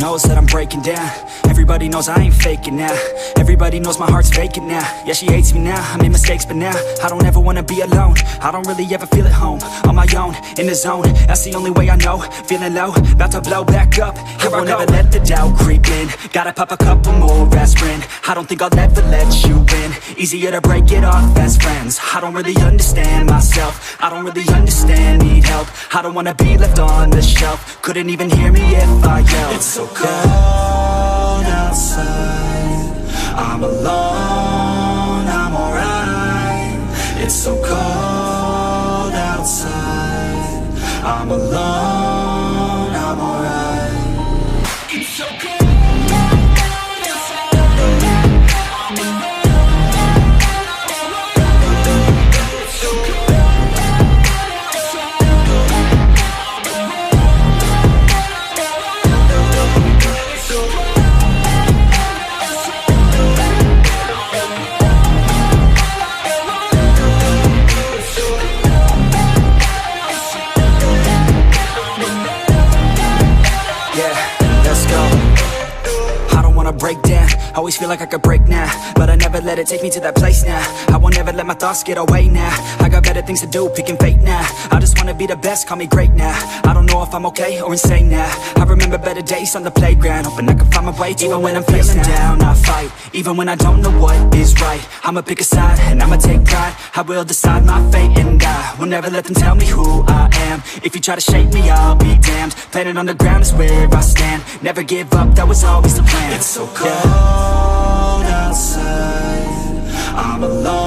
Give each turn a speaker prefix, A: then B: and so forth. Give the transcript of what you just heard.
A: knows that I'm breaking down. Everybody knows I ain't faking now. Everybody knows my heart's vacant now. Yeah, she hates me now, I made mistakes, but now I don't ever wanna be alone. I don't really ever feel at home. On my own, in the zone, that's the only way I know. Feeling low, about to blow back up. Here I won't ever let the doubt creep in. Gotta pop a couple more aspirin. I don't think I'll ever let you in. Easier to break it off best friends. I don't really understand myself. I don't really understand, need help. I don't wanna be left on the shelf. Couldn't even hear me if I yelled. It's so cold outside, I'm alone, I'm alright. It's so cold outside, I'm alone, I'm alright. It's so cold. Break down, always feel like I could break now, but I never let it take me to that place now. I won't ever let my thoughts get away now. I got better things to do, picking fate now. I just wanna be the best, call me great now. I don't know if I'm okay or insane now. I remember better days on the playground, hoping I can find my way to even when I'm feeling down, I fight. Even when I don't know what is right, I'ma pick a side and I'ma take pride. I will decide my fate and I will never let them tell me who I am. If you try to shake me, I'll be damned. Planet on the ground is where I stand. Never give up, that was always the plan. It's so cold outside, I'm alone.